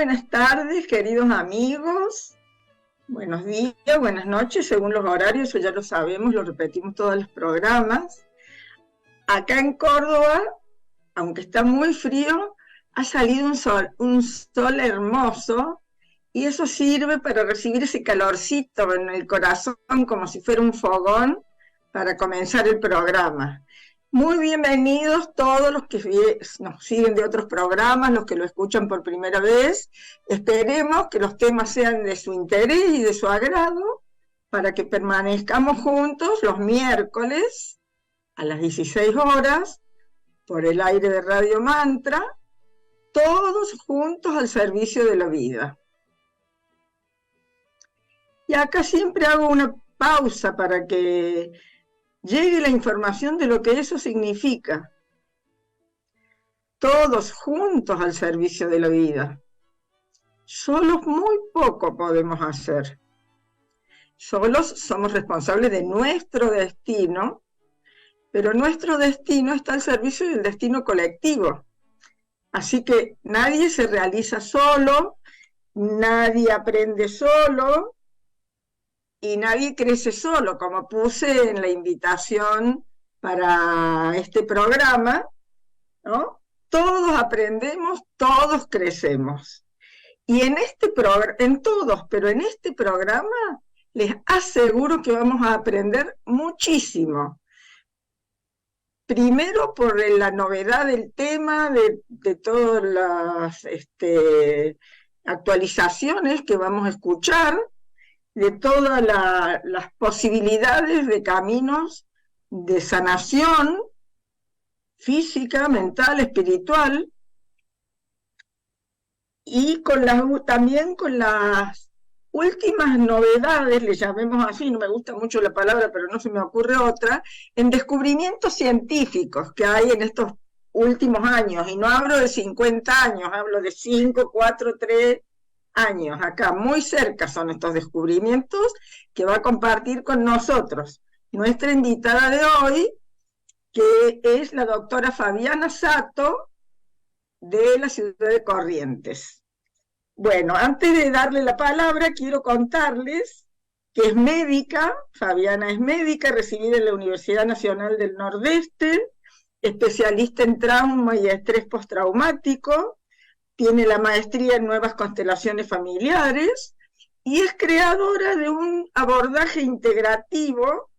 buenas tardes, queridos amigos. Buenos días, buenas noches, según los horarios, eso ya lo sabemos, lo repetimos todos los programas. Acá en Córdoba, aunque está muy frío, ha salido un sol hermoso, y eso sirve para recibir ese calorcito en el corazón, como si fuera un fogón, para comenzar el programa. Muy bienvenidos todos los que nos siguen de otros programas, los que lo escuchan por primera vez. Esperemos que los temas sean de su interés y de su agrado, para que permanezcamos juntos los miércoles a las 16 horas, por el aire de Radio Mantra, todos juntos al servicio de la vida. Y acá siempre hago una pausa para que llegue la información de lo que eso significa. Todos juntos al servicio de la vida. Solos muy poco podemos hacer. Solos somos responsables de nuestro destino, pero nuestro destino está al servicio del destino colectivo. Así que nadie se realiza solo, nadie aprende solo, y nadie crece solo, como puse en la invitación para este programa, ¿no? Todos aprendemos, todos crecemos. Y en este pero en este programa les aseguro que vamos a aprender muchísimo. Primero por la novedad del tema, de todas las actualizaciones que vamos a escuchar, de todas las posibilidades de caminos de sanación física, mental, espiritual, y también con las últimas novedades, le llamemos así, no me gusta mucho la palabra, pero no se me ocurre otra, en descubrimientos científicos que hay en estos últimos años, y no hablo de 50 años, hablo de 5, 4, 3 años. Acá muy cerca son estos descubrimientos que va a compartir con nosotros nuestra invitada de hoy, que es la doctora Fabiana Sato, de la ciudad de Corrientes. Bueno, antes de darle la palabra, quiero contarles que es médica. Fabiana es médica, recibida en la Universidad Nacional del Nordeste, especialista en trauma y estrés postraumático. Tiene la maestría en nuevas constelaciones familiares y es creadora de un abordaje integrativo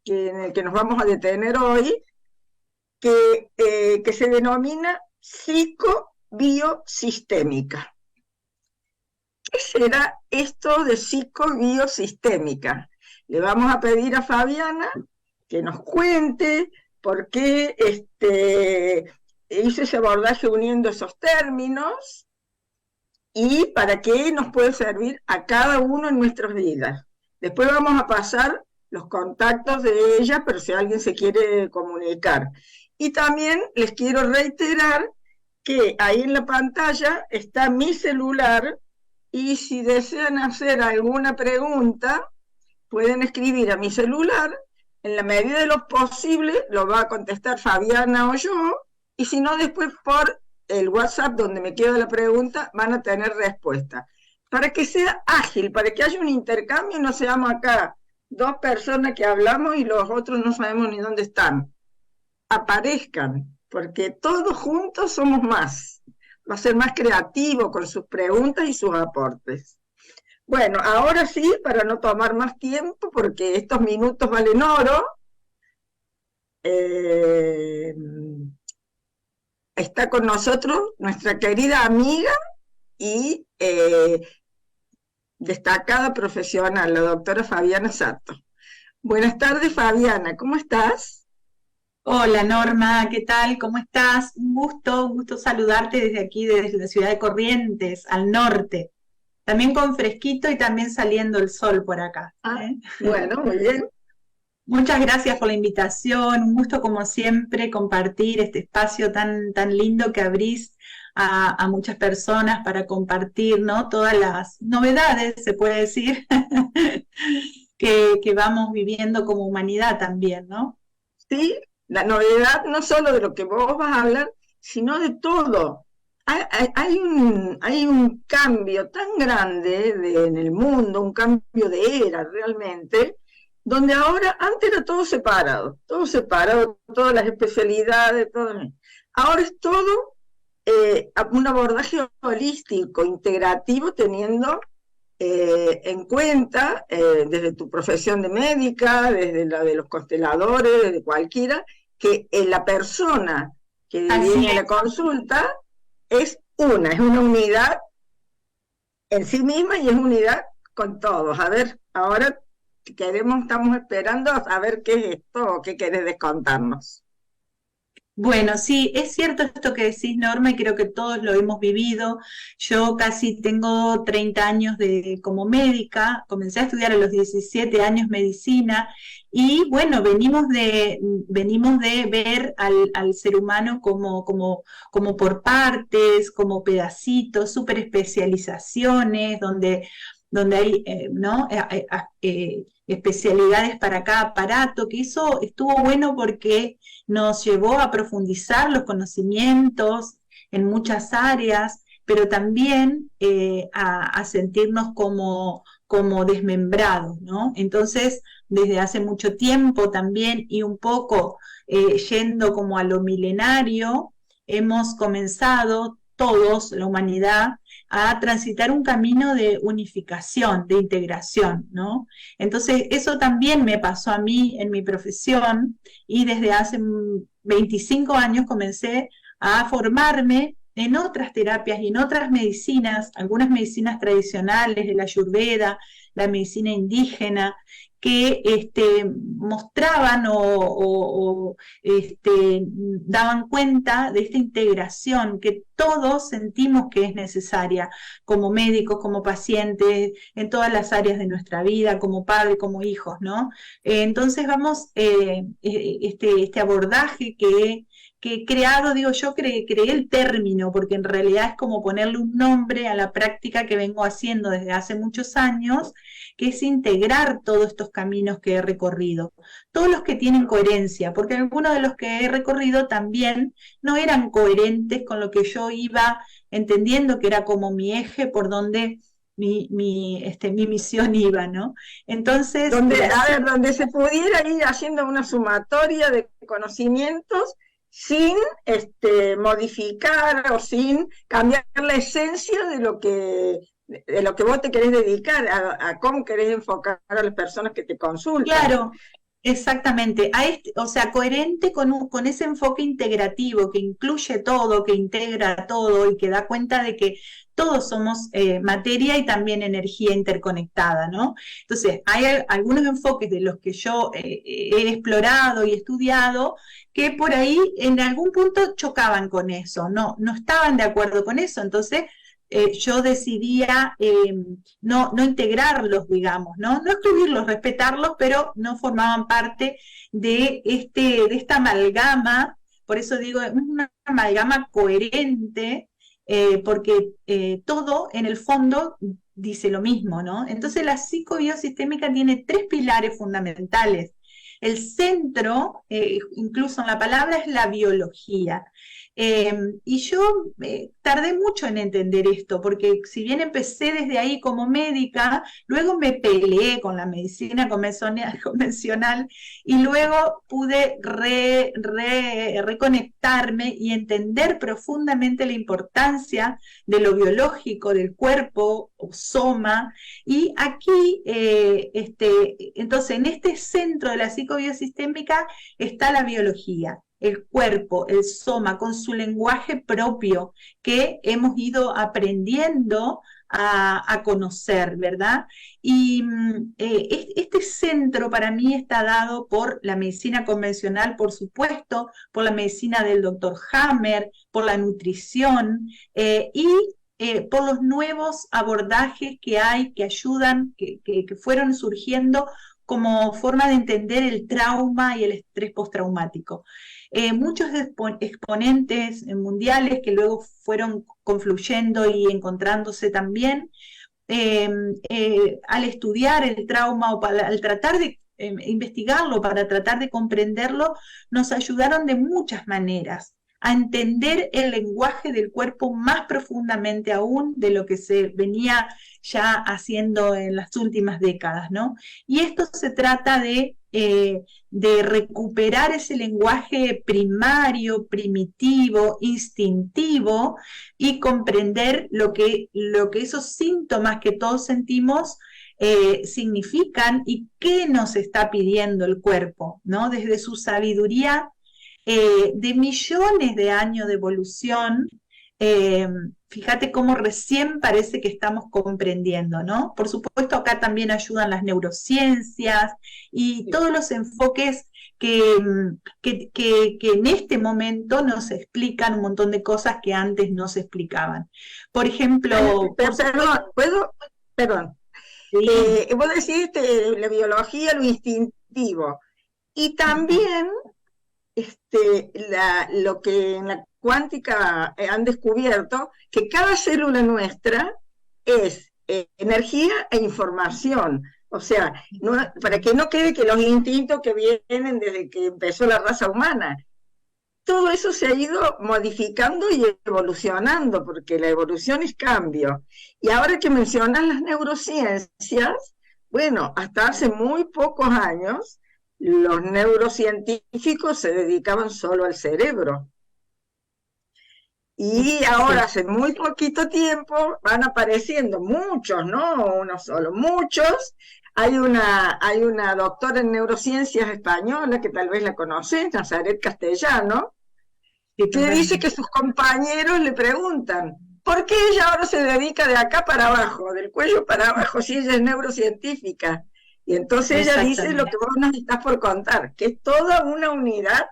en el que nos vamos a detener hoy, que se denomina psicobiosistémica. ¿Qué será esto de psicobiosistémica? Le vamos a pedir a Fabiana que nos cuente por qué hizo ese abordaje uniendo esos términos y para qué nos puede servir a cada uno en nuestras vidas. Después vamos a pasar los contactos de ella, pero si alguien se quiere comunicar. Y también les quiero reiterar que ahí en la pantalla está mi celular, y si desean hacer alguna pregunta, pueden escribir a mi celular. En la medida de lo posible lo va a contestar Fabiana o yo, y si no, después por el WhatsApp donde me queda la pregunta van a tener respuesta. Para que sea ágil, para que haya un intercambio y no seamos acá dos personas que hablamos y los otros no sabemos ni dónde están. Aparezcan, porque todos juntos somos más. Va a ser más creativo con sus preguntas y sus aportes. Bueno, ahora sí, para no tomar más tiempo, porque estos minutos valen oro, está con nosotros nuestra querida amiga y destacada profesional, la doctora Fabiana Sato. Buenas tardes, Fabiana, ¿cómo estás? Hola Norma, ¿qué tal? ¿Cómo estás? Un gusto saludarte desde aquí, desde la ciudad de Corrientes, al norte. También con fresquito y también saliendo el sol por acá. Bueno, muy bien. Muchas gracias por la invitación, un gusto como siempre compartir este espacio tan lindo que abrís a muchas personas para compartir, ¿no? Todas las novedades, se puede decir, que vamos viviendo como humanidad también, ¿no? Sí, la novedad no solo de lo que vos vas a hablar, sino de todo. hay un cambio tan grande en el mundo, un cambio de era realmente, donde ahora, antes era todo separado, todas las especialidades, todo. Ahora es todo un abordaje holístico, integrativo, teniendo en cuenta, desde tu profesión de médica, desde la de los consteladores, desde cualquiera, que la persona que viene a la consulta es una unidad en sí misma y es unidad con todos. A ver, ahora estamos esperando a ver qué es esto o qué querés descontarnos. Bueno, sí, es cierto esto que decís, Norma, y creo que todos lo hemos vivido. Yo casi tengo 30 años como médica, comencé a estudiar a los 17 años medicina y bueno, venimos de ver al ser humano como por partes, como pedacitos, super especializaciones, donde hay ¿no? Especialidades para cada aparato, que eso estuvo bueno porque nos llevó a profundizar los conocimientos en muchas áreas, pero también a sentirnos como desmembrados, ¿no? Entonces, desde hace mucho tiempo también y un poco yendo como a lo milenario, hemos comenzado todos, la humanidad, a transitar un camino de unificación, de integración, ¿no? Entonces, eso también me pasó a mí en mi profesión y desde hace 25 años comencé a formarme en otras terapias y en otras medicinas, algunas medicinas tradicionales de la Ayurveda, la medicina indígena, que mostraban o daban cuenta de esta integración que todos sentimos que es necesaria como médicos, como pacientes, en todas las áreas de nuestra vida, como padres, como hijos, ¿no? Entonces vamos, este abordaje que he creado, digo yo, creé el término, porque en realidad es como ponerle un nombre a la práctica que vengo haciendo desde hace muchos años, que es integrar todos estos caminos que he recorrido, todos los que tienen coherencia, porque algunos de los que he recorrido también no eran coherentes con lo que yo iba entendiendo que era como mi eje por donde mi misión iba, ¿no? Entonces, donde se pudiera ir haciendo una sumatoria de conocimientos sin modificar o sin cambiar la esencia de lo que vos te querés dedicar, a cómo querés enfocar a las personas que te consultan. Claro, exactamente. O sea, coherente con ese enfoque integrativo que incluye todo, que integra todo y que da cuenta de que todos somos materia y también energía interconectada, ¿no? Entonces, hay algunos enfoques de los que yo he explorado y estudiado que por ahí en algún punto chocaban con eso, no estaban de acuerdo con eso, entonces yo decidía no integrarlos, digamos, ¿no? No excluirlos, respetarlos, pero no formaban parte de esta amalgama, por eso digo, es una amalgama coherente, porque todo en el fondo dice lo mismo, ¿no? Entonces la psicobiosistémica tiene 3 pilares fundamentales. El centro, incluso en la palabra, es la biología. Y yo tardé mucho en entender esto, porque si bien empecé desde ahí como médica, luego me peleé con la medicina convencional y luego pude reconectarme y entender profundamente la importancia de lo biológico, del cuerpo, o soma, y aquí, entonces, en este centro de la psicobiosistémica está la biología, el cuerpo, el soma, con su lenguaje propio que hemos ido aprendiendo a conocer, ¿verdad? Y este centro para mí está dado por la medicina convencional, por supuesto, por la medicina del doctor Hammer, por la nutrición y por los nuevos abordajes que hay, que ayudan, que fueron surgiendo como forma de entender el trauma y el estrés postraumático. Muchos exponentes mundiales que luego fueron confluyendo y encontrándose también, al estudiar el trauma o al tratar de investigarlo, para tratar de comprenderlo, nos ayudaron de muchas maneras a entender el lenguaje del cuerpo más profundamente aún de lo que se venía ya haciendo en las últimas décadas, ¿no? Y esto se trata de recuperar ese lenguaje primario, primitivo, instintivo y comprender lo que esos síntomas que todos sentimos significan y qué nos está pidiendo el cuerpo, ¿no? Desde su sabiduría de millones de años de evolución, eh, fíjate cómo recién parece que estamos comprendiendo, ¿no? Por supuesto, acá también ayudan las neurociencias y todos los enfoques que en este momento nos explican un montón de cosas que antes no se explicaban. Por ejemplo... Perdón, ¿puedo? Perdón. Sí. Vos decís la biología, lo instintivo. Y también lo que en la cuántica han descubierto, que cada célula nuestra es energía e información. O sea, para que no quede que los instintos que vienen desde que empezó la raza humana, todo eso se ha ido modificando y evolucionando, porque la evolución es cambio. Y ahora que mencionas las neurociencias, bueno, hasta hace muy pocos años, los neurocientíficos se dedicaban solo al cerebro. Y ahora, hace muy poquito tiempo, van apareciendo muchos, no uno solo, muchos. Hay una doctora en neurociencias española, que tal vez la conocen, Nazaret Castellano, que dice que sus compañeros le preguntan, ¿por qué ella ahora se dedica de acá para abajo, del cuello para abajo, si ella es neurocientífica? Y entonces ella dice lo que vos nos estás por contar, que es toda una unidad.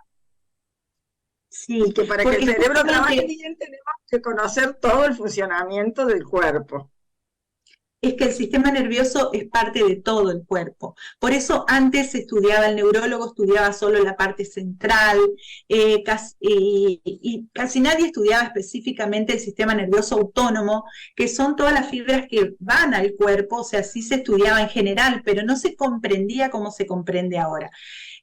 Sí, y que para que el cerebro trabaje bien tenemos que conocer todo el funcionamiento del cuerpo. Es que el sistema nervioso es parte de todo el cuerpo. Por eso antes el neurólogo estudiaba solo la parte central, y casi nadie estudiaba específicamente el sistema nervioso autónomo, que son todas las fibras que van al cuerpo, o sea, sí se estudiaba en general, pero no se comprendía como se comprende ahora.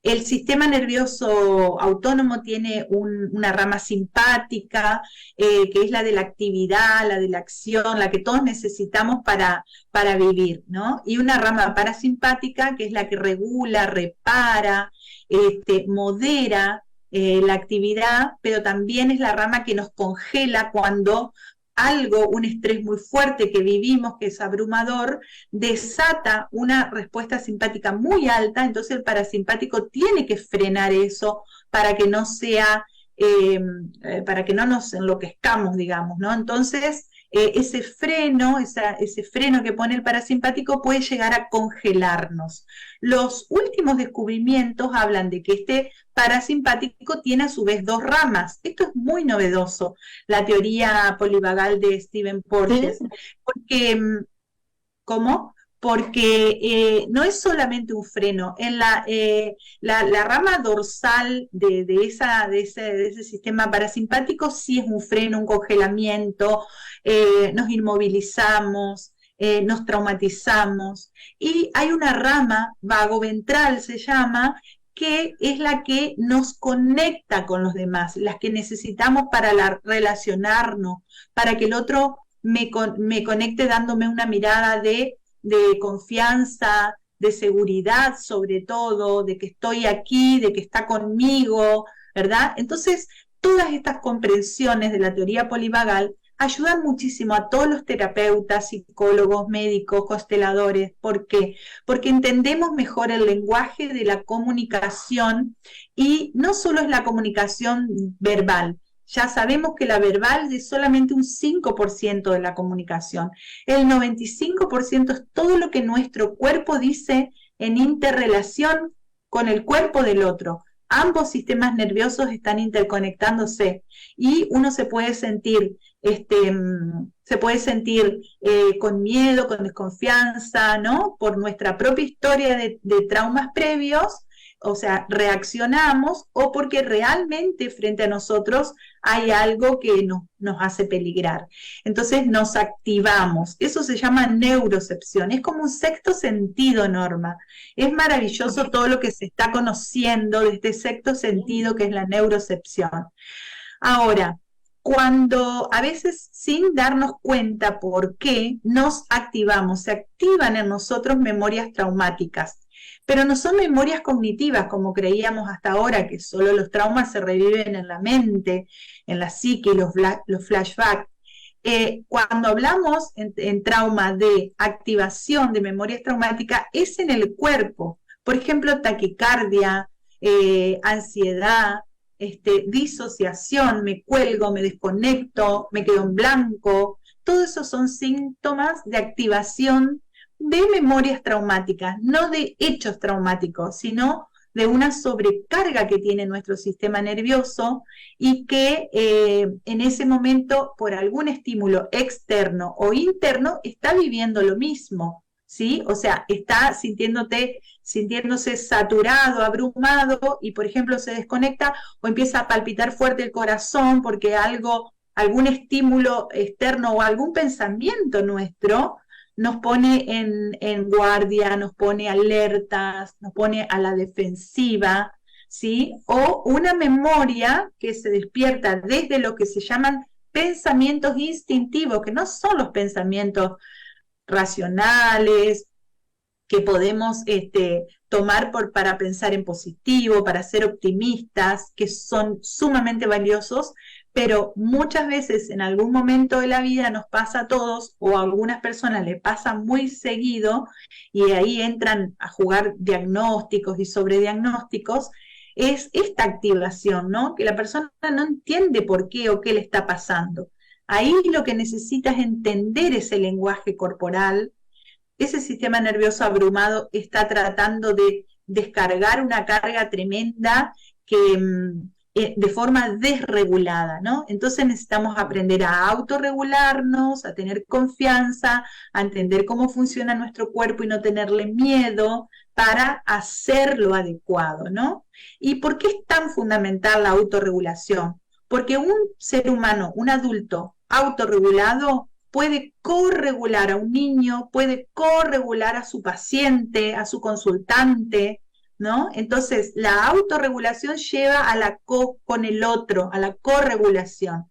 El sistema nervioso autónomo tiene una rama simpática, que es la de la actividad, la de la acción, la que todos necesitamos para vivir, ¿no? Y una rama parasimpática, que es la que regula, repara, modera la actividad, pero también es la rama que nos congela cuando un estrés muy fuerte que vivimos, que es abrumador, desata una respuesta simpática muy alta, entonces el parasimpático tiene que frenar eso para que no sea, para que no nos enloquezcamos, digamos, ¿no? Entonces, ese freno que pone el parasimpático puede llegar a congelarnos. Los últimos descubrimientos hablan de que este parasimpático tiene a su vez dos ramas. Esto es muy novedoso, la teoría polivagal de Stephen Porges, porque, ¿cómo? Porque no es solamente un freno. En la rama dorsal de ese sistema parasimpático sí es un freno, un congelamiento, nos inmovilizamos, nos traumatizamos. Y hay una rama, vagoventral se llama, que es la que nos conecta con los demás, las que necesitamos para relacionarnos, para que el otro me conecte dándome una mirada de confianza, de seguridad sobre todo, de que estoy aquí, de que está conmigo, ¿verdad? Entonces, todas estas comprensiones de la teoría polivagal ayudan muchísimo a todos los terapeutas, psicólogos, médicos, consteladores. ¿Por qué? Porque entendemos mejor el lenguaje de la comunicación, y no solo es la comunicación verbal. Ya sabemos que la verbal es solamente un 5% de la comunicación. El 95% es todo lo que nuestro cuerpo dice en interrelación con el cuerpo del otro. Ambos sistemas nerviosos están interconectándose y uno se puede sentir con miedo, con desconfianza, ¿no? Por nuestra propia historia de traumas previos, o sea, reaccionamos, o porque realmente frente a nosotros hay algo que nos hace peligrar. Entonces nos activamos. Eso se llama neurocepción. Es como un sexto sentido, Norma. Es maravilloso todo lo que se está conociendo de este sexto sentido que es la neurocepción. Ahora, cuando a veces sin darnos cuenta por qué nos activamos, se activan en nosotros memorias traumáticas, pero no son memorias cognitivas como creíamos hasta ahora, que solo los traumas se reviven en la mente, en la psique, los flashbacks. Cuando hablamos en trauma de activación de memorias traumáticas, es en el cuerpo. Por ejemplo, taquicardia, ansiedad, disociación, me cuelgo, me desconecto, me quedo en blanco. Todo eso son síntomas de activación de memorias traumáticas, no de hechos traumáticos, sino de una sobrecarga que tiene nuestro sistema nervioso y que en ese momento, por algún estímulo externo o interno, está viviendo lo mismo, ¿sí? O sea, está sintiéndose saturado, abrumado y, por ejemplo, se desconecta o empieza a palpitar fuerte el corazón porque algún estímulo externo o algún pensamiento nuestro nos pone en guardia, nos pone alertas, nos pone a la defensiva, ¿sí? O una memoria que se despierta desde lo que se llaman pensamientos instintivos, que no son los pensamientos racionales, que podemos tomar para pensar en positivo, para ser optimistas, que son sumamente valiosos, pero muchas veces en algún momento de la vida nos pasa a todos o a algunas personas le pasa muy seguido y ahí entran a jugar diagnósticos y sobrediagnósticos, es esta activación, ¿no? Que la persona no entiende por qué o qué le está pasando. Ahí lo que necesita es entender ese lenguaje corporal. Ese sistema nervioso abrumado está tratando de descargar una carga tremenda de forma desregulada, ¿no? Entonces necesitamos aprender a autorregularnos, a tener confianza, a entender cómo funciona nuestro cuerpo y no tenerle miedo para hacer lo adecuado, ¿no? ¿Y por qué es tan fundamental la autorregulación? Porque un ser humano, un adulto autorregulado, puede corregular a un niño, puede corregular a su paciente, a su consultante, ¿no? Entonces, la autorregulación lleva a la con el otro, a la corregulación.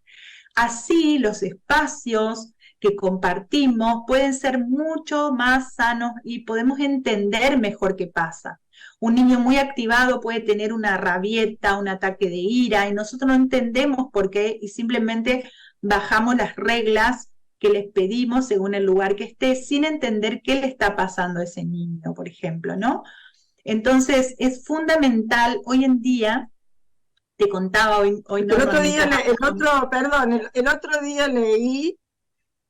Así, los espacios que compartimos pueden ser mucho más sanos y podemos entender mejor qué pasa. Un niño muy activado puede tener una rabieta, un ataque de ira, y nosotros no entendemos por qué y simplemente bajamos las reglas que les pedimos según el lugar que esté, sin entender qué le está pasando a ese niño, por ejemplo, ¿no? Entonces, es fundamental hoy en día, te contaba hoy el otro día leí,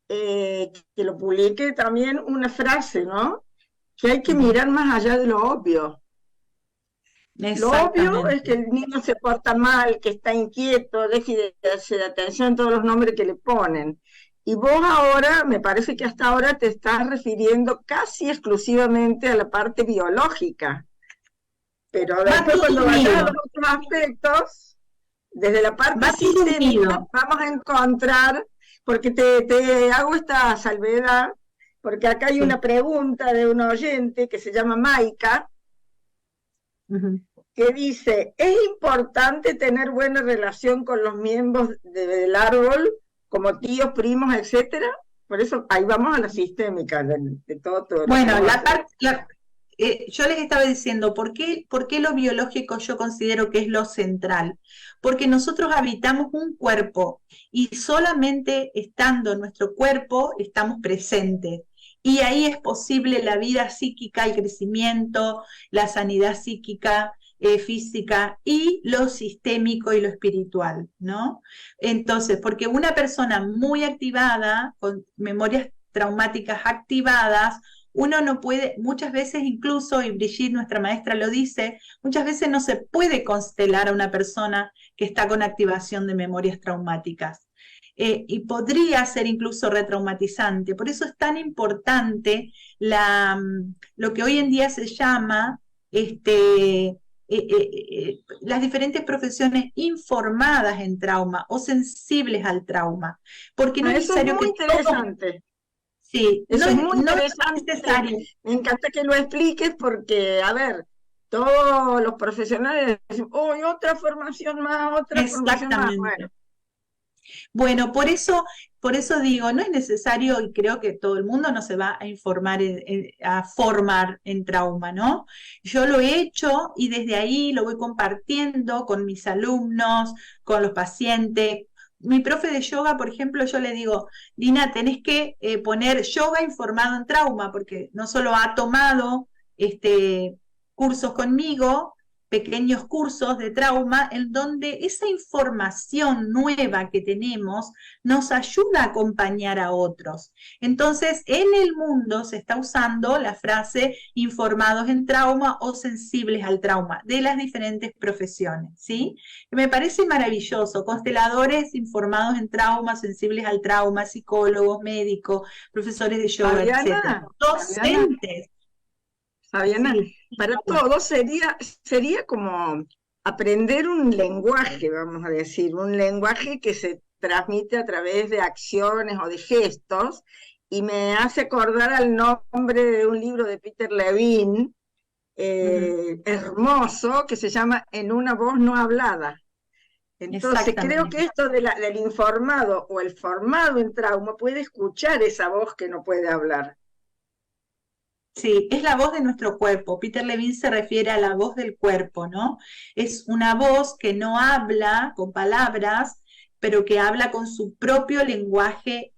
que lo publiqué también, una frase, ¿no? Que hay que mirar más allá de lo obvio. Lo obvio es que el niño se porta mal, que está inquieto, deje de darse atención a todos los nombres que le ponen. Y vos ahora, me parece que hasta ahora te estás refiriendo casi exclusivamente a la parte biológica. Pero después cuando vayamos a los otros aspectos, desde la parte sistémica, vamos a encontrar, porque te hago esta salvedad, porque acá hay una pregunta de una oyente que se llama Maika, que dice, ¿es importante tener buena relación con los miembros del árbol, como tíos, primos, etcétera? Por eso ahí vamos a la sistémica de todo. Bueno, yo les estaba diciendo, ¿por qué lo biológico yo considero que es lo central? Porque nosotros habitamos un cuerpo y solamente estando en nuestro cuerpo estamos presentes. Y ahí es posible la vida psíquica, el crecimiento, la sanidad psíquica, física y lo sistémico y lo espiritual, ¿no? Entonces, porque una persona muy activada, con memorias traumáticas activadas, uno no puede, muchas veces incluso, y Brigitte, nuestra maestra, lo dice, muchas veces no se puede constelar a una persona que está con activación de memorias traumáticas. Y podría ser incluso retraumatizante. Por eso es tan importante lo que hoy en día se llama las diferentes profesiones informadas en trauma o sensibles al trauma. Porque no es necesario que... Eso es muy interesante. Sí, eso es muy interesante. Me encanta que lo expliques porque, a ver, todos los profesionales dicen, otra formación más, otra formación más. Bueno, Bueno, por eso digo, no es necesario, y creo que todo el mundo no se va a informar, a formar en trauma, ¿no? Yo lo he hecho y desde ahí lo voy compartiendo con mis alumnos, con los pacientes. Mi profe de yoga, por ejemplo, yo le digo, Lina, tenés que poner yoga informado en trauma, porque no solo ha tomado cursos conmigo, pequeños cursos de trauma en donde esa información nueva que tenemos nos ayuda a acompañar a otros. Entonces, en el mundo se está usando la frase informados en trauma o sensibles al trauma de las diferentes profesiones, ¿sí? Me parece maravilloso, consteladores informados en trauma, sensibles al trauma, psicólogos, médicos, profesores de yoga, etcétera, Fabiana, docentes. Fabiana, Sí, para todos sería como aprender un lenguaje, vamos a decir, un lenguaje que se transmite a través de acciones o de gestos, y me hace acordar al nombre de un libro de Peter Levine, hermoso, que se llama En una voz no hablada. Entonces, creo que exactamente. esto del informado o el formado en trauma puede escuchar esa voz que no puede hablar. Sí, es la voz de nuestro cuerpo. Peter Levine se refiere a la voz del cuerpo, ¿no? Es una voz que no habla con palabras, pero que habla con su propio lenguaje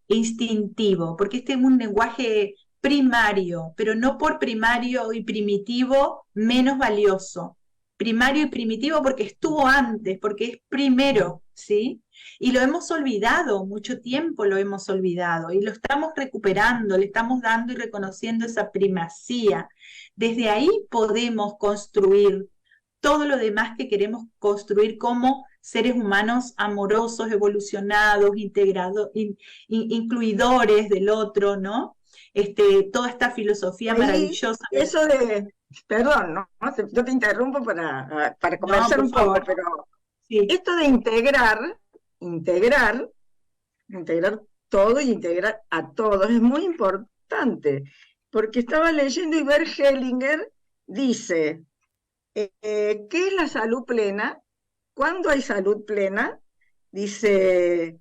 instintivo, porque este es un lenguaje primario, pero no por primario y primitivo menos valioso. Primario y primitivo porque estuvo antes, porque es primero, ¿sí? Y lo hemos olvidado, mucho tiempo lo hemos olvidado y lo estamos recuperando, le estamos dando y reconociendo esa primacía. Desde ahí podemos construir todo lo demás que queremos construir como seres humanos amorosos, evolucionados, integrados, incluidores del otro, ¿no? Toda esta filosofía Ahí, maravillosa. eso de, perdón, ¿no? Yo te interrumpo para No, conversar por un poco, favor. pero Sí, esto de integrar, integrar todo y integrar a todos es muy importante, porque estaba leyendo y Bert Hellinger dice, ¿qué es la salud plena? ¿Cuándo hay salud plena? Dice,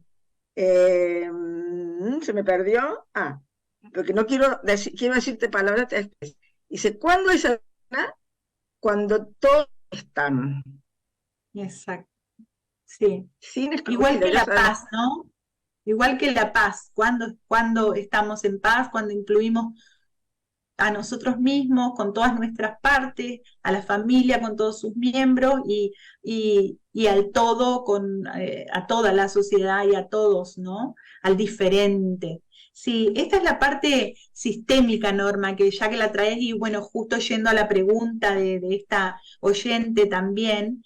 se me perdió, porque no quiero quiero decirte palabras, dice, ¿cuándo hay salud plena? Cuando todos están, exacto. Sí. sin Igual excluir, que ya la sabemos. paz, ¿no? Igual que la paz, cuando estamos en paz, cuando incluimos a nosotros mismos con todas nuestras partes, a la familia con todos sus miembros y al todo a toda la sociedad y a todos, ¿no? Al diferente. Sí, esta es la parte sistémica, Norma, que ya que la traes y bueno, justo yendo a la pregunta de esta oyente también,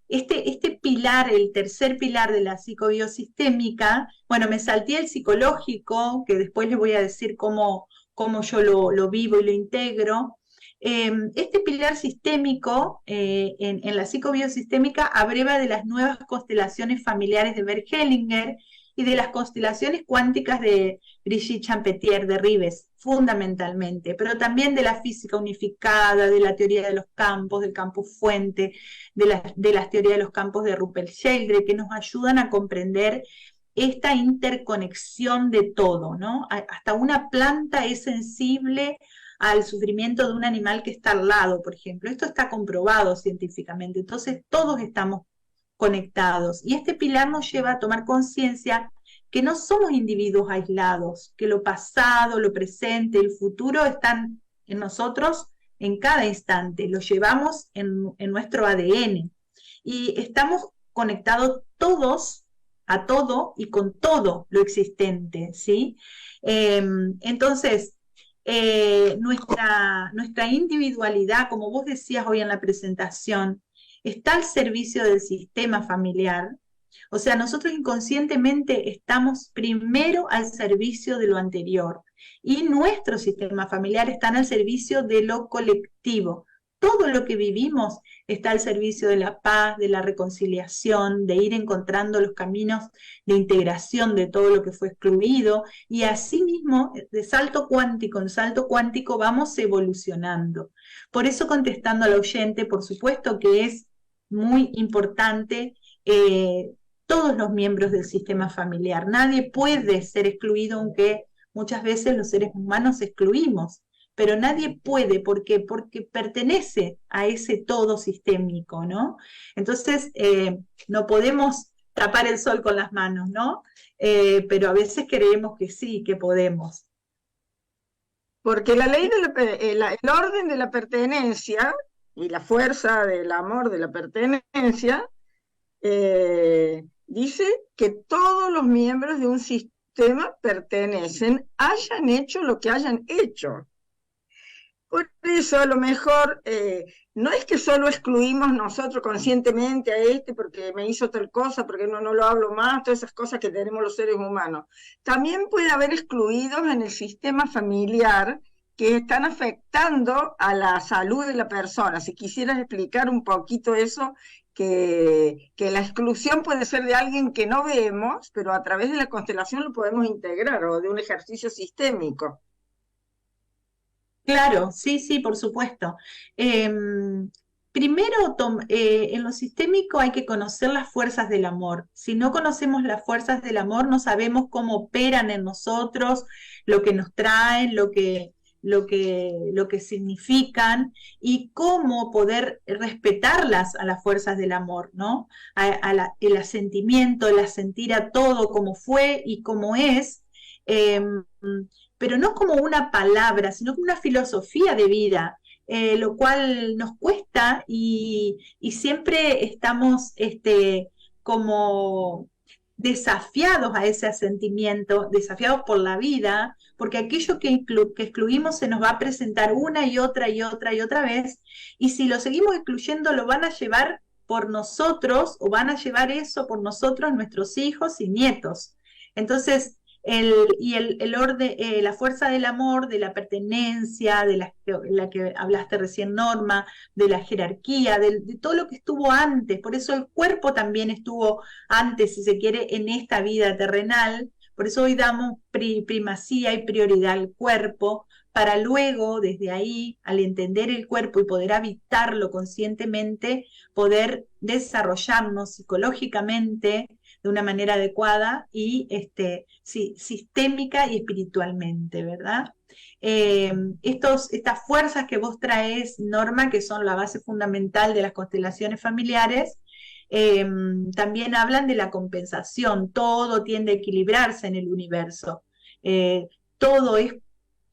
este pilar, el tercer pilar de la psicobiosistémica, bueno, me salté el psicológico, que después les voy a decir cómo yo lo vivo y lo integro. Este pilar sistémico en la psicobiosistémica abreva de las nuevas constelaciones familiares de Bert Hellinger y de las constelaciones cuánticas de Brigitte Champetier de Rives, fundamentalmente, pero también de la física unificada, de la teoría de los campos, del campo fuente, de las teorías de los campos de Rupert Sheldrake, que nos ayudan a comprender esta interconexión de todo, ¿no? Hasta una planta es sensible al sufrimiento de un animal que está al lado, por ejemplo. Esto está comprobado científicamente. Entonces, todos estamos conectados. Y este pilar nos lleva a tomar conciencia que no somos individuos aislados, que lo pasado, lo presente, el futuro están en nosotros en cada instante, lo llevamos en nuestro ADN y estamos conectados todos a todo y con todo lo existente, ¿sí? Entonces, nuestra individualidad, como vos decías hoy en la presentación, está al servicio del sistema familiar. O sea, nosotros inconscientemente estamos primero al servicio de lo anterior y nuestro sistema familiar está al servicio de lo colectivo. Todo lo que vivimos está al servicio de la paz, de la reconciliación, de ir encontrando los caminos de integración de todo lo que fue excluido y asimismo de salto cuántico en salto cuántico vamos evolucionando. Por eso contestando al oyente, por supuesto que es muy importante todos los miembros del sistema familiar. Nadie puede ser excluido, aunque muchas veces los seres humanos excluimos, pero nadie puede, ¿por qué? Porque pertenece a ese todo sistémico, ¿no? Entonces, no podemos tapar el sol con las manos, ¿no? Pero a veces creemos que sí, que podemos. Porque la ley el orden de la pertenencia y la fuerza del amor de la pertenencia dice que todos los miembros de un sistema pertenecen, hayan hecho lo que hayan hecho. Por eso a lo mejor no es que solo excluimos nosotros conscientemente a este porque me hizo tal cosa, porque no lo hablo más, todas esas cosas que tenemos los seres humanos. También puede haber excluidos en el sistema familiar que están afectando a la salud de la persona. Si quisieras explicar un poquito eso, que la exclusión puede ser de alguien que no vemos, pero a través de la constelación lo podemos integrar, o de un ejercicio sistémico. Claro, sí, sí, por supuesto. Primero, en lo sistémico hay que conocer las fuerzas del amor. Si no conocemos las fuerzas del amor, no sabemos cómo operan en nosotros, lo que nos traen, lo que significan y cómo poder respetarlas a las fuerzas del amor, ¿no? El asentimiento, el asentir a todo como fue y como es. Pero no como una palabra, sino como una filosofía de vida, lo cual nos cuesta y siempre estamos como desafiados a ese asentimiento, desafiados por la vida, porque aquello que excluimos se nos va a presentar una y otra y otra y otra vez, y si lo seguimos excluyendo lo van a llevar por nosotros, o van a llevar eso por nosotros nuestros hijos y nietos. Entonces, el orden, la fuerza del amor, de la pertenencia, de la que hablaste recién, Norma, de la jerarquía, de todo lo que estuvo antes. Por eso el cuerpo también estuvo antes, si se quiere, en esta vida terrenal. Por eso hoy damos primacía y prioridad al cuerpo, para luego, desde ahí, al entender el cuerpo y poder habitarlo conscientemente, poder desarrollarnos psicológicamente de una manera adecuada y sistémica y espiritualmente, ¿verdad? Estas fuerzas que vos traes, Norma, que son la base fundamental de las constelaciones familiares, también hablan de la compensación. Todo tiende a equilibrarse en el universo. Todo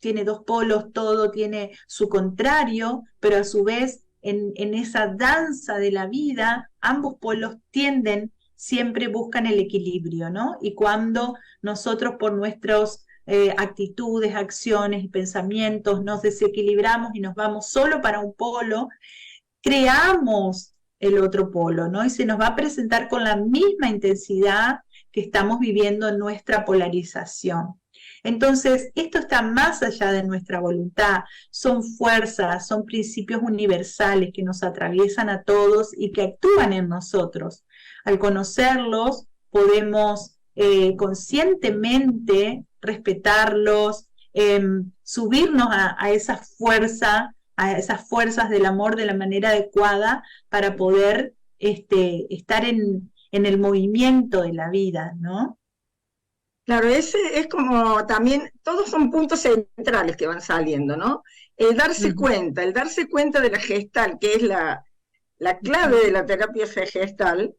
tiene dos polos, todo tiene su contrario, pero a su vez en esa danza de la vida, ambos polos siempre buscan el equilibrio, ¿no? Y cuando nosotros por nuestras actitudes, acciones y pensamientos nos desequilibramos y nos vamos solo para un polo, creamos el otro polo, ¿no? Y se nos va a presentar con la misma intensidad que estamos viviendo en nuestra polarización. Entonces, esto está más allá de nuestra voluntad, son fuerzas, son principios universales que nos atraviesan a todos y que actúan en nosotros. Al conocerlos, podemos conscientemente respetarlos, subirnos a esa fuerza, a esas fuerzas del amor de la manera adecuada para poder estar en el movimiento de la vida, ¿no? Claro, ese es como también, todos son puntos centrales que van saliendo, ¿no? El darse cuenta de la gestal, que es la clave de la terapia gestal,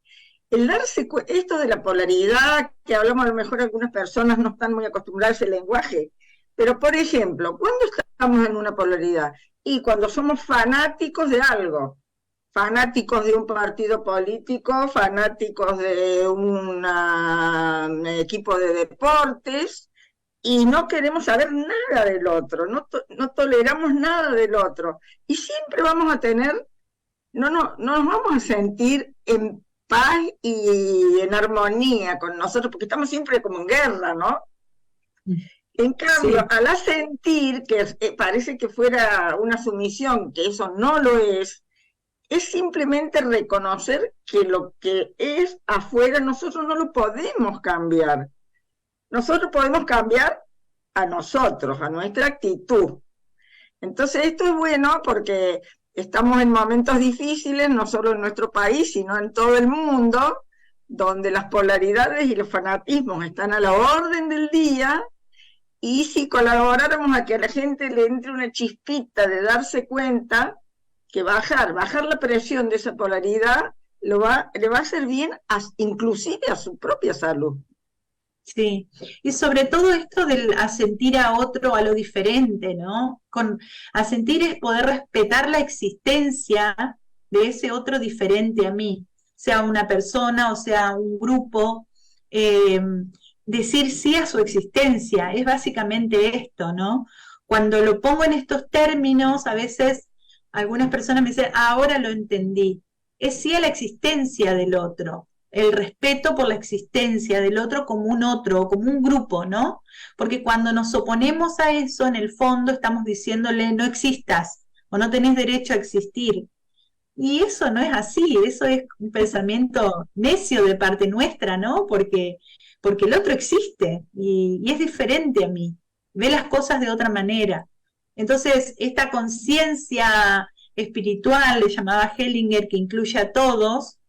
el darse cuenta, esto de la polaridad, que hablamos a lo mejor algunas personas no están muy acostumbradas al lenguaje, pero por ejemplo, ¿cuándo estamos en una polaridad? Y cuando somos fanáticos de algo, fanáticos de un partido político, fanáticos de un equipo de deportes, y no queremos saber nada del otro, no toleramos nada del otro, y siempre vamos a tener, no nos vamos a sentir en paz y en armonía con nosotros, porque estamos siempre como en guerra, ¿no? En cambio, sí, al asentir, que parece que fuera una sumisión, que eso no lo es simplemente reconocer que lo que es afuera nosotros no lo podemos cambiar. Nosotros podemos cambiar a nosotros, a nuestra actitud. Entonces esto es bueno porque estamos en momentos difíciles, no solo en nuestro país, sino en todo el mundo, donde las polaridades y los fanatismos están a la orden del día, y si colaboráramos a que a la gente le entre una chispita de darse cuenta que bajar la presión de esa polaridad le va a hacer bien inclusive a su propia salud. Sí, y sobre todo esto del asentir a otro, a lo diferente, ¿no? Asentir es poder respetar la existencia de ese otro diferente a mí, sea una persona o sea un grupo, decir sí a su existencia, es básicamente esto, ¿no? Cuando lo pongo en estos términos, a veces algunas personas me dicen, ahora lo entendí, es sí a la existencia del otro, el respeto por la existencia del otro como un grupo, ¿no? Porque cuando nos oponemos a eso, en el fondo estamos diciéndole no existas o no tenés derecho a existir. Y eso no es así, eso es un pensamiento necio de parte nuestra, ¿no? Porque el otro existe y es diferente a mí, ve las cosas de otra manera. Entonces, esta conciencia espiritual, le llamaba Hellinger, que incluye a todos,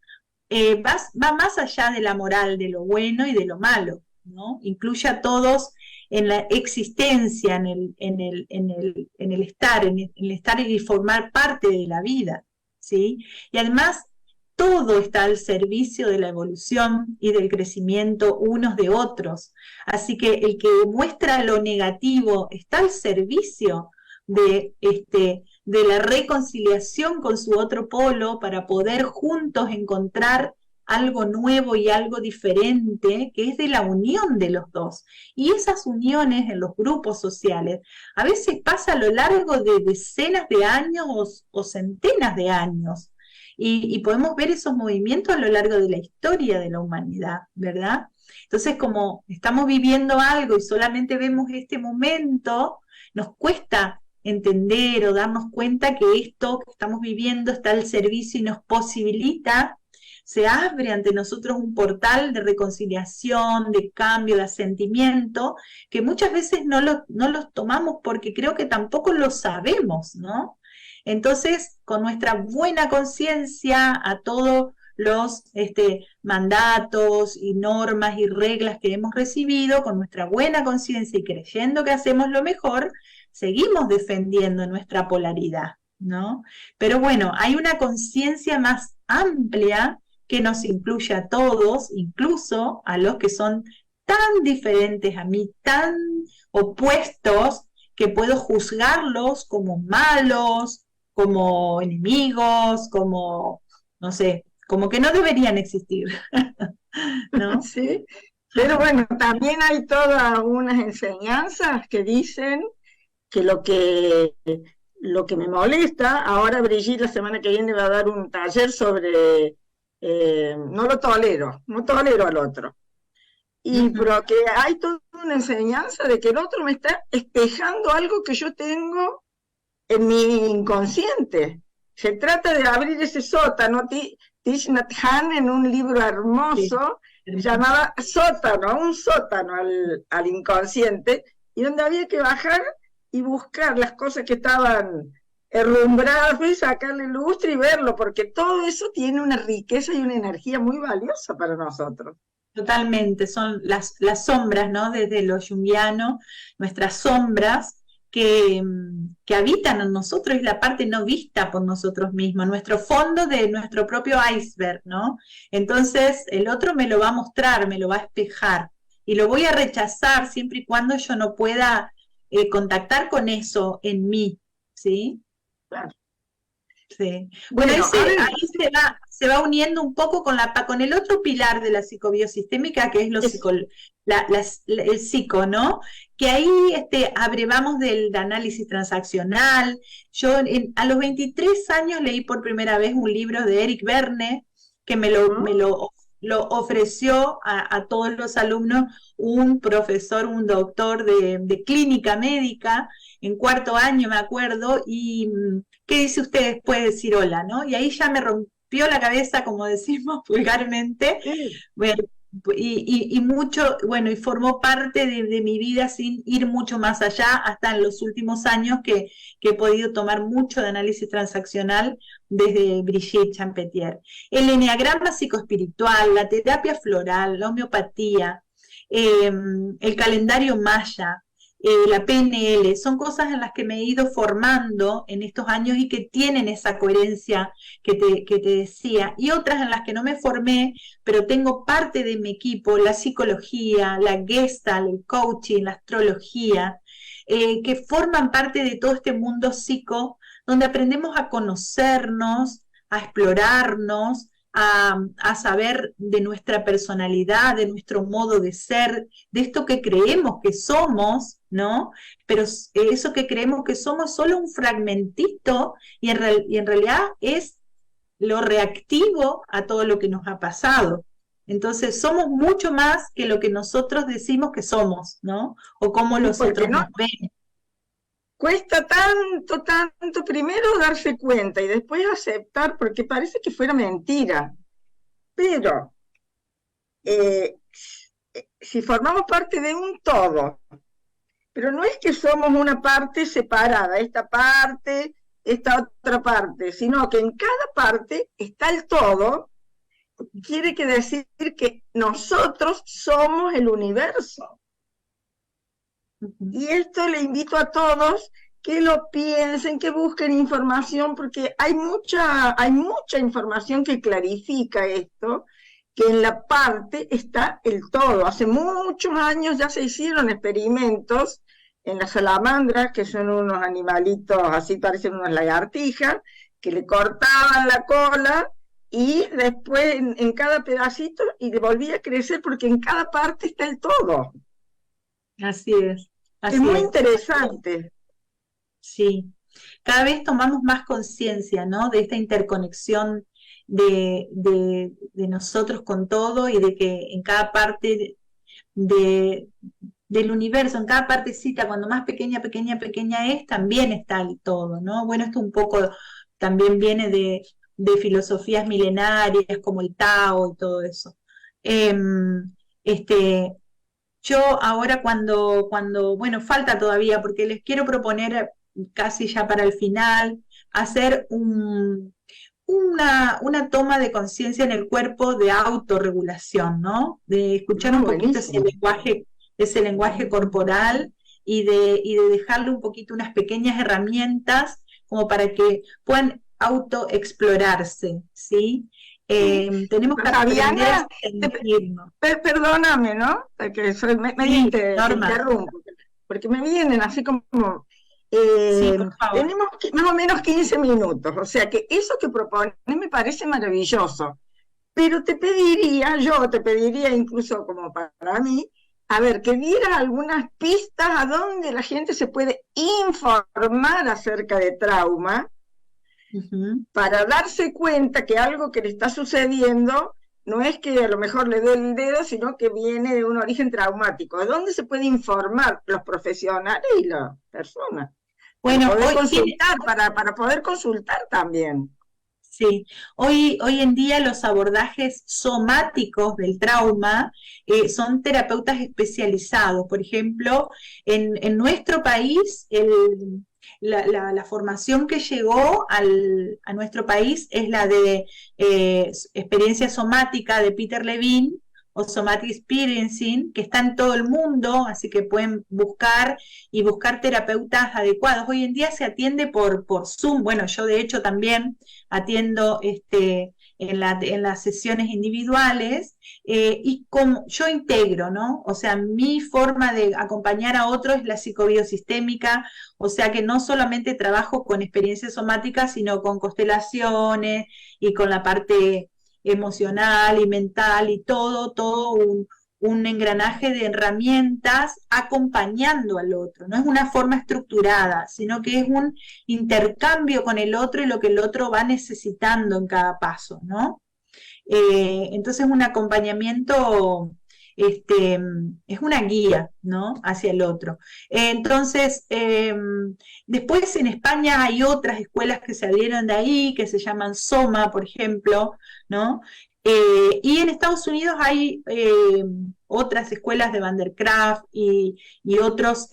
va más allá de la moral, de lo bueno y de lo malo, ¿no? Incluye a todos en la existencia, en el estar y formar parte de la vida, ¿sí? Y además, todo está al servicio de la evolución y del crecimiento unos de otros. Así que el que muestra lo negativo está al servicio de la reconciliación con su otro polo para poder juntos encontrar algo nuevo y algo diferente, que es de la unión de los dos. Y esas uniones en los grupos sociales a veces pasa a lo largo de decenas de años o centenas de años. Y podemos ver esos movimientos a lo largo de la historia de la humanidad, ¿verdad? Entonces, como estamos viviendo algo y solamente vemos este momento, nos cuesta entender o darnos cuenta que esto que estamos viviendo está al servicio y nos posibilita, se abre ante nosotros un portal de reconciliación, de cambio, de asentimiento, que muchas veces no los tomamos porque creo que tampoco lo sabemos, ¿no? Entonces, con nuestra buena conciencia a todos los mandatos y normas y reglas que hemos recibido, con nuestra buena conciencia y creyendo que hacemos lo mejor, seguimos defendiendo nuestra polaridad, ¿no? Pero bueno, hay una conciencia más amplia que nos incluye a todos, incluso a los que son tan diferentes a mí, tan opuestos, que puedo juzgarlos como malos, como enemigos, como, no sé, como que no deberían existir, ¿no? Sí, pero bueno, también hay todas unas enseñanzas que dicen que lo que me molesta, ahora Brigitte la semana que viene va a dar un taller sobre no tolero al otro. Y pero que hay toda una enseñanza de que el otro me está espejando algo que yo tengo en mi inconsciente. Se trata de abrir ese sótano. Thich Nhat Hanh, en un libro hermoso, llamaba sótano, un sótano al inconsciente, y donde había que bajar y buscar las cosas que estaban herrumbradas, y sacarle lustre y verlo, porque todo eso tiene una riqueza y una energía muy valiosa para nosotros. Totalmente, son las sombras, ¿no? Desde lo junguiano, nuestras sombras que habitan en nosotros, es la parte no vista por nosotros mismos, nuestro fondo de nuestro propio iceberg, ¿no? Entonces el otro me lo va a mostrar, me lo va a espejar, y lo voy a rechazar siempre y cuando yo no pueda contactar con eso en mí, ¿sí? Claro. Sí. Bueno, ahí se va uniendo un poco con el otro pilar de la psicobiosistémica, que es el psico, ¿no? Que ahí abrevamos del análisis transaccional. Yo a los 23 años leí por primera vez un libro de Eric Berne, que me lo ofreció a todos los alumnos un profesor, un doctor de clínica médica, en cuarto año me acuerdo, y ¿qué dice usted después de decir hola, no? Y ahí ya me rompió la cabeza, como decimos vulgarmente, y mucho, bueno, y formó parte de mi vida sin ir mucho más allá, hasta en los últimos años que he podido tomar mucho de análisis transaccional desde Brigitte Champetier. El eneagrama psicoespiritual, la terapia floral, la homeopatía, el calendario maya, la PNL, son cosas en las que me he ido formando en estos años y que tienen esa coherencia que te decía, y otras en las que no me formé, pero tengo parte de mi equipo, la psicología, la Gestalt, el coaching, la astrología, que forman parte de todo este mundo psico, donde aprendemos a conocernos, a explorarnos, a saber de nuestra personalidad, de nuestro modo de ser, de esto que creemos que somos, ¿no? Pero eso que creemos que somos es solo un fragmentito y en realidad es lo reactivo a todo lo que nos ha pasado. Entonces somos mucho más que lo que nosotros decimos que somos, ¿no? O cómo los otros nos ven. Cuesta tanto, tanto primero darse cuenta y después aceptar, porque parece que fuera mentira. Pero si formamos parte de un todo, pero no es que somos una parte separada, esta parte, esta otra parte, sino que en cada parte está el todo, quiere decir que nosotros somos el universo. Y esto le invito a todos que lo piensen, que busquen información, porque hay mucha información que clarifica esto, que en la parte está el todo. Hace muchos años ya se hicieron experimentos en las salamandras, que son unos animalitos, así parecen unas lagartijas, que le cortaban la cola y después en cada pedacito y le volvía a crecer, porque en cada parte está el todo. Así es. Es muy interesante. Sí, cada vez tomamos más conciencia, ¿no? De esta interconexión de nosotros con todo, y de que en cada parte del universo, en cada partecita, cuando más pequeña es, también está el todo, ¿no? Bueno, esto un poco también viene de filosofías milenarias como el Tao y todo eso. Yo ahora bueno, falta todavía, porque les quiero proponer casi ya para el final, hacer una toma de conciencia en el cuerpo de autorregulación, ¿no? De escuchar un poquito ese lenguaje corporal y de dejarle un poquito unas pequeñas herramientas como para que puedan autoexplorarse, ¿sí? Tenemos que aprender a sentirnos. Perdóname, ¿no? Que te interrumpo, porque me vienen así como... sí, por favor. Tenemos más o menos 15 minutos, o sea que eso que propones me parece maravilloso, pero yo te pediría incluso como para mí, a ver, que dieras algunas pistas a dónde la gente se puede informar acerca de trauma, para darse cuenta que algo que le está sucediendo no es que a lo mejor le dé el dedo, sino que viene de un origen traumático. ¿A dónde se puede informar los profesionales y las personas? Bueno, para poder consultar también. Sí, hoy en día los abordajes somáticos del trauma son terapeutas especializados. Por ejemplo, en nuestro país, la formación que llegó a nuestro país es la de experiencia somática de Peter Levine, o Somatic Experiencing, que está en todo el mundo, así que pueden buscar terapeutas adecuados. Hoy en día se atiende por Zoom. Bueno, yo de hecho también atiendo en las sesiones individuales, y como yo integro, ¿no? O sea, mi forma de acompañar a otros es la psicobiosistémica, o sea que no solamente trabajo con experiencias somáticas, sino con constelaciones y con la parte emocional y mental y todo un engranaje de herramientas acompañando al otro. No es una forma estructurada, sino que es un intercambio con el otro y lo que el otro va necesitando en cada paso, ¿no? Entonces un acompañamiento es una guía, ¿no? Hacia el otro. Entonces, después en España hay otras escuelas que se abrieron de ahí, que se llaman Soma, por ejemplo, ¿no? Y en Estados Unidos hay otras escuelas de Van der Graaf y otros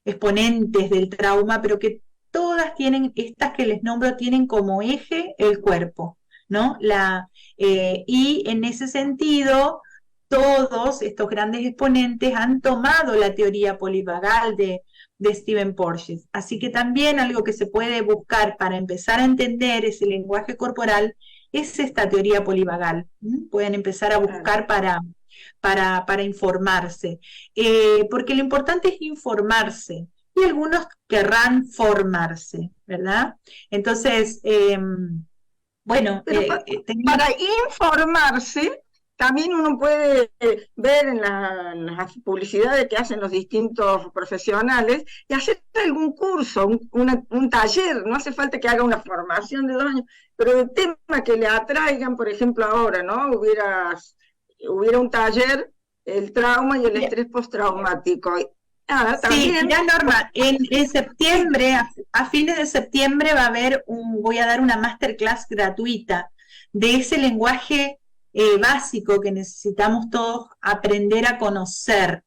exponentes del trauma, pero que todas tienen, estas que les nombro, tienen como eje el cuerpo, ¿no? Y en ese sentido, todos estos grandes exponentes han tomado la teoría polivagal de Stephen Porges. Así que también algo que se puede buscar para empezar a entender ese lenguaje corporal es esta teoría polivagal. Pueden empezar a buscar para informarse, porque lo importante es informarse y algunos querrán formarse, ¿verdad? Entonces, bueno, para informarse, también uno puede ver en las publicidades que hacen los distintos profesionales y hacer algún curso, un taller, no hace falta que haga una formación de 2 años, pero de temas que le atraigan, por ejemplo ahora, ¿no? Hubiera un taller, el trauma y el estrés postraumático. Sí, mira Norma, en septiembre, a fines de septiembre va a haber voy a dar una masterclass gratuita de ese lenguaje básico que necesitamos todos aprender a conocer,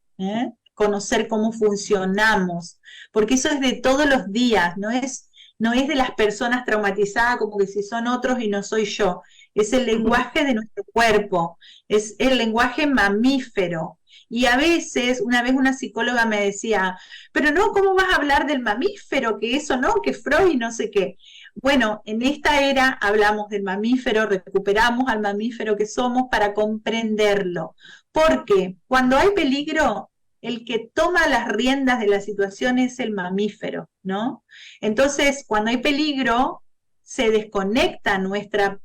conocer cómo funcionamos, porque eso es de todos los días, no es de las personas traumatizadas como que si son otros y no soy yo, es el lenguaje de nuestro cuerpo, es el lenguaje mamífero. Y a veces, una vez una psicóloga me decía, pero no, ¿cómo vas a hablar del mamífero? Que eso no, que Freud y no sé qué. Bueno, en esta era hablamos del mamífero, recuperamos al mamífero que somos para comprenderlo. Porque cuando hay peligro, el que toma las riendas de la situación es el mamífero, ¿no? Entonces, cuando hay peligro, se desconecta nuestra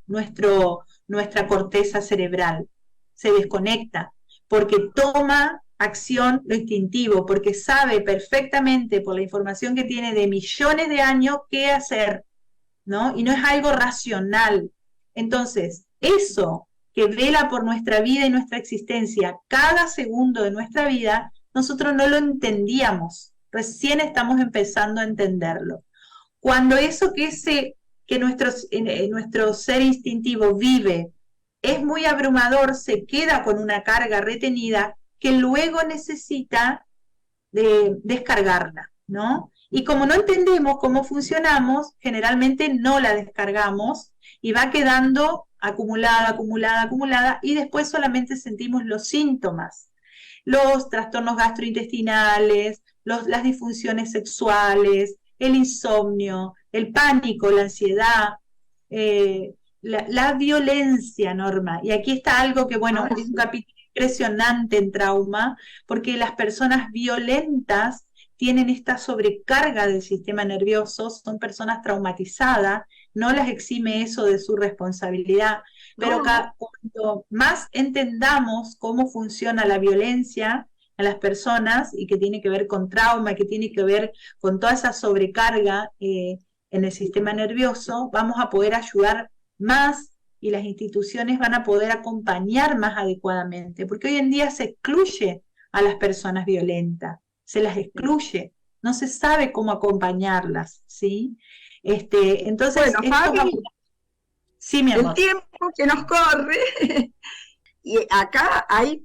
corteza cerebral, se desconecta, porque toma acción lo instintivo, porque sabe perfectamente por la información que tiene de millones de años qué hacer, ¿no? Y no es algo racional. Entonces, eso que vela por nuestra vida y nuestra existencia cada segundo de nuestra vida, nosotros no lo entendíamos, recién estamos empezando a entenderlo. Cuando eso que nuestro ser instintivo vive es muy abrumador, se queda con una carga retenida que luego necesita descargarla, ¿no? Y como no entendemos cómo funcionamos, generalmente no la descargamos y va quedando acumulada, acumulada, acumulada, y después solamente sentimos los síntomas, los trastornos gastrointestinales, las disfunciones sexuales, el insomnio, el pánico, la ansiedad, la violencia, Norma. Y aquí está algo que, bueno, es un capítulo impresionante en trauma, porque las personas violentas tienen esta sobrecarga del sistema nervioso, son personas traumatizadas, no las exime eso de su responsabilidad, pero cuanto más entendamos cómo funciona la violencia a las personas y que tiene que ver con trauma, que tiene que ver con toda esa sobrecarga en el sistema nervioso, vamos a poder ayudar más y las instituciones van a poder acompañar más adecuadamente, porque hoy en día se excluye a las personas violentas, se las excluye, no se sabe cómo acompañarlas, ¿sí? Entonces, bueno, Fabi, sí, mi amor. El tiempo que nos corre, y acá hay,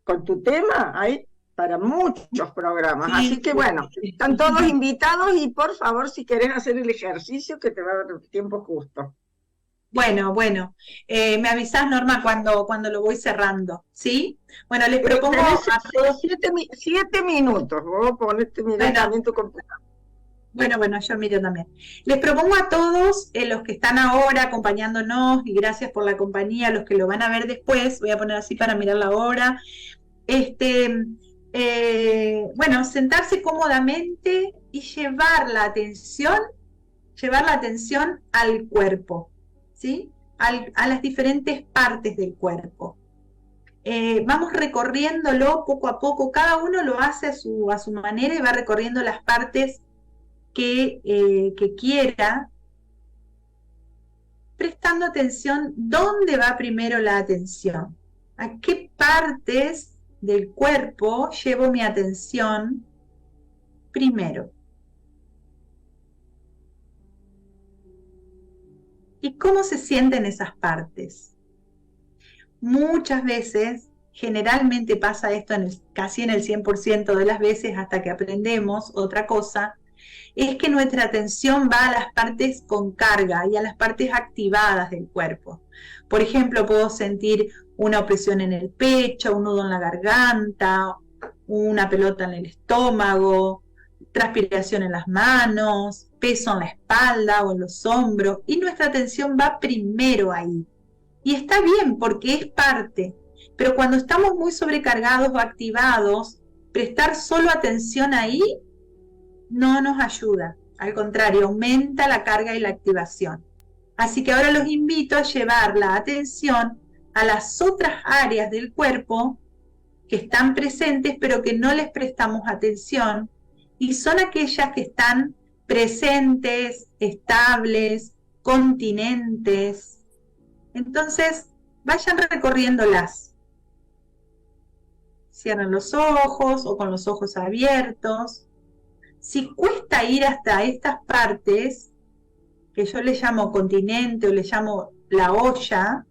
con tu tema, hay para muchos programas, sí, así que bueno, están todos invitados y por favor, si querés hacer el ejercicio, que te va a dar tiempo justo. Bueno, me avisás, Norma, cuando lo voy cerrando, ¿sí? Bueno, les propongo a todos... 7 minutos, vos ponete mirar también tu computadora. Bueno, yo miro también. Les propongo a todos, los que están ahora acompañándonos, y gracias por la compañía, los que lo van a ver después, voy a poner así para mirar la hora, sentarse cómodamente y llevar la atención al cuerpo, ¿sí? A las diferentes partes del cuerpo. Vamos recorriéndolo poco a poco, cada uno lo hace a su manera y va recorriendo las partes que quiera, prestando atención dónde va primero la atención, a qué partes del cuerpo llevo mi atención primero. ¿Y cómo se sienten esas partes? muchas veces, generalmente pasa esto casi en el 100% de las veces hasta que aprendemos otra cosa, es que nuestra atención va a las partes con carga y a las partes activadas del cuerpo. Por ejemplo, puedo sentir una opresión en el pecho, un nudo en la garganta, una pelota en el estómago, transpiración en las manos, peso en la espalda o en los hombros, y nuestra atención va primero ahí. Y está bien porque es parte, pero cuando estamos muy sobrecargados o activados, prestar solo atención ahí no nos ayuda, al contrario, aumenta la carga y la activación. Así que ahora los invito a llevar la atención a las otras áreas del cuerpo que están presentes pero que no les prestamos atención, y son aquellas que están presentes, estables, continentes. Entonces, vayan recorriéndolas. Cierren los ojos o con los ojos abiertos. Si cuesta ir hasta estas partes, que yo le llamo continente o le llamo la olla,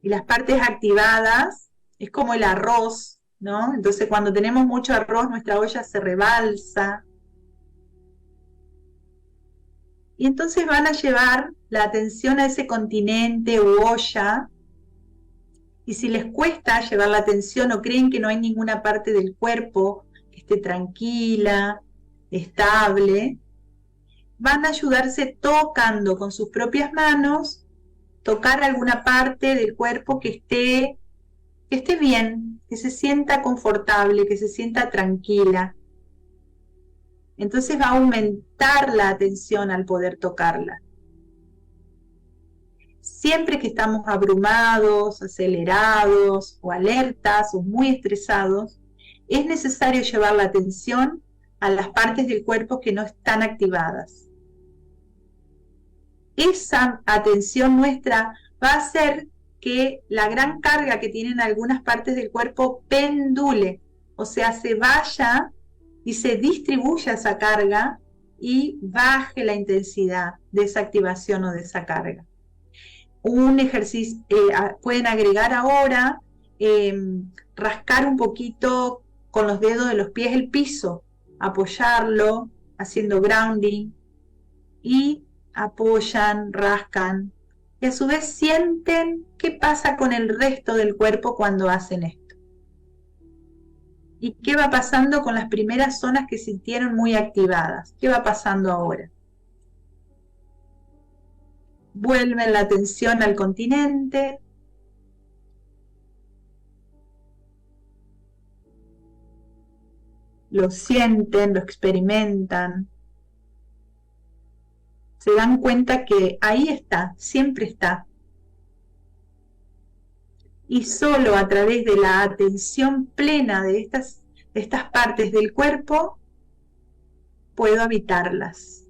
y las partes activadas, es como el arroz, ¿no? Entonces cuando tenemos mucho arroz, nuestra olla se rebalsa. Y entonces van a llevar la atención a ese continente u olla, y si les cuesta llevar la atención o creen que no hay ninguna parte del cuerpo que esté tranquila, estable, van a ayudarse tocando con sus propias manos, tocar alguna parte del cuerpo que esté bien, que se sienta confortable, que se sienta tranquila. Entonces va a aumentar la atención al poder tocarla. Siempre que estamos abrumados, acelerados o alertas o muy estresados, es necesario llevar la atención a las partes del cuerpo que no están activadas. Esa atención nuestra va a hacer que la gran carga que tienen algunas partes del cuerpo pendule, o sea, se vaya y se distribuya esa carga y baje la intensidad de esa activación o de esa carga. Un ejercicio, pueden agregar ahora, rascar un poquito con los dedos de los pies el piso, apoyarlo, haciendo grounding, y apoyan, rascan, y a su vez sienten qué pasa con el resto del cuerpo cuando hacen esto. ¿Y qué va pasando con las primeras zonas que sintieron muy activadas? ¿Qué va pasando ahora? Vuelven la atención al continente. Lo sienten, lo experimentan. Se dan cuenta que ahí está, siempre está. Y solo a través de la atención plena de estas partes del cuerpo puedo habitarlas.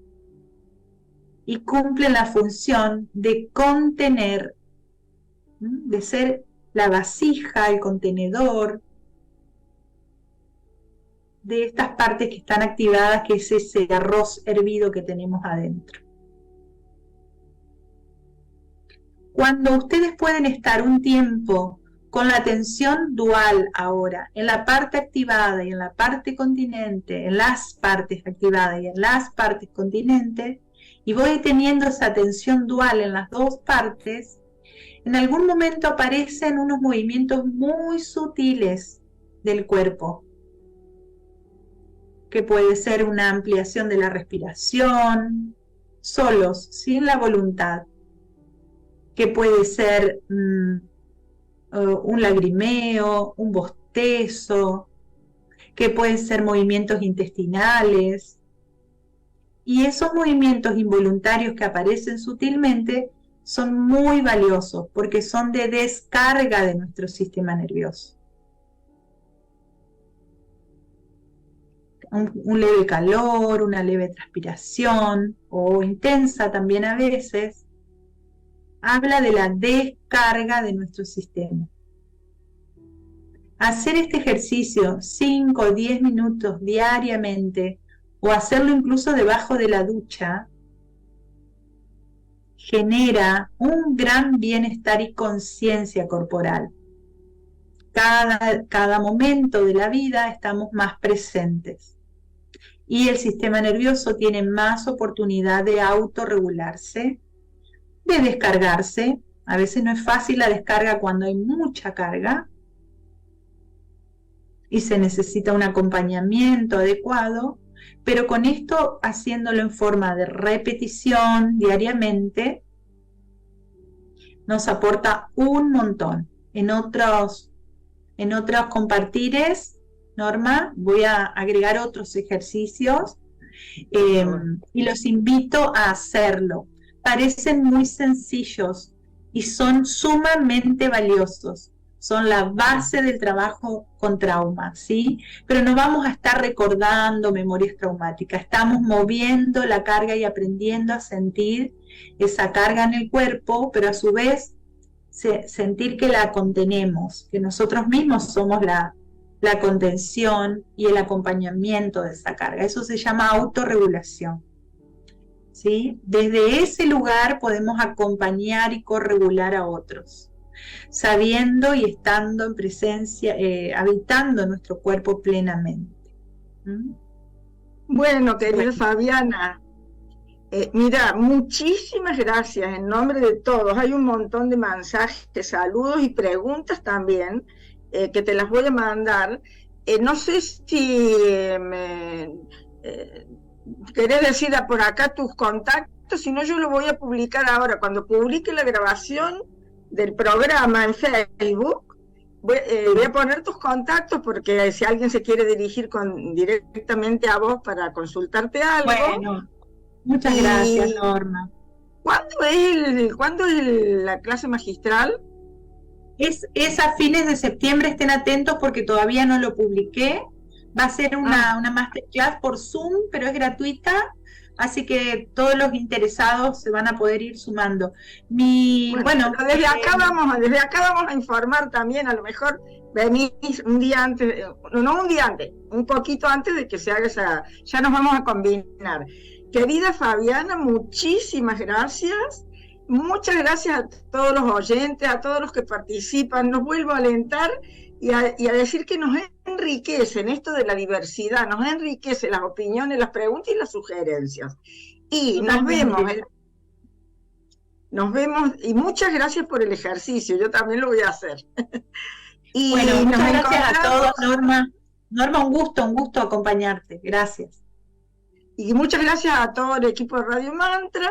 Y cumplen la función de contener, de ser la vasija, el contenedor de estas partes que están activadas, que es ese arroz hervido que tenemos adentro. Cuando ustedes pueden estar un tiempo con la atención dual ahora, en la parte activada y en la parte continente, en las partes activadas y en las partes continentes, y voy teniendo esa atención dual en las dos partes, en algún momento aparecen unos movimientos muy sutiles del cuerpo, que puede ser una ampliación de la respiración, solos, sin la voluntad, que puede ser un lagrimeo, un bostezo, que pueden ser movimientos intestinales. Y esos movimientos involuntarios que aparecen sutilmente son muy valiosos porque son de descarga de nuestro sistema nervioso. Un leve calor, una leve transpiración o intensa también a veces, habla de la descarga de nuestro sistema. Hacer este ejercicio 5 o 10 minutos diariamente, o hacerlo incluso debajo de la ducha, genera un gran bienestar y conciencia corporal. Cada momento de la vida estamos más presentes y el sistema nervioso tiene más oportunidad de autorregularse, de descargarse. A veces no es fácil la descarga cuando hay mucha carga y se necesita un acompañamiento adecuado, pero con esto, haciéndolo en forma de repetición diariamente, nos aporta un montón. En otros compartires, Norma, voy a agregar otros ejercicios y los invito a hacerlo. Parecen muy sencillos y son sumamente valiosos. Son la base del trabajo con trauma, ¿sí? Pero no vamos a estar recordando memorias traumáticas. Estamos moviendo la carga y aprendiendo a sentir esa carga en el cuerpo, pero a su vez sentir que la contenemos, que nosotros mismos somos la contención y el acompañamiento de esa carga. Eso se llama autorregulación, ¿sí? Desde ese lugar podemos acompañar y corregular a otros, sabiendo y estando en presencia, habitando nuestro cuerpo plenamente. Bueno, querida Fabiana, mira, muchísimas gracias en nombre de todos. Hay un montón de mensajes, saludos y preguntas también que te las voy a mandar. No sé si querés decir por acá tus contactos, si no yo lo voy a publicar ahora. Cuando publique la grabación del programa en Facebook, voy a poner tus contactos porque si alguien se quiere dirigir directamente a vos para consultarte algo. Bueno, muchas gracias, Norma. ¿Cuándo es la clase magistral? Es a fines de septiembre, estén atentos porque todavía no lo publiqué. Va a ser una masterclass por Zoom, pero es gratuita, así que todos los interesados se van a poder ir sumando. Desde acá vamos a informar también, a lo mejor venís un día antes, no un día antes, un poquito antes de que se haga ya nos vamos a combinar. Querida Fabiana, muchísimas gracias. Muchas gracias a todos los oyentes, a todos los que participan. Los vuelvo a alentar y a decir que nos enriquecen esto de la diversidad, nos enriquece las opiniones, las preguntas y las sugerencias. Y nos vemos y muchas gracias por el ejercicio, yo también lo voy a hacer. Y bueno, muchas gracias a todos, Norma. Norma, un gusto acompañarte, gracias. Y muchas gracias a todo el equipo de Radio Mantra.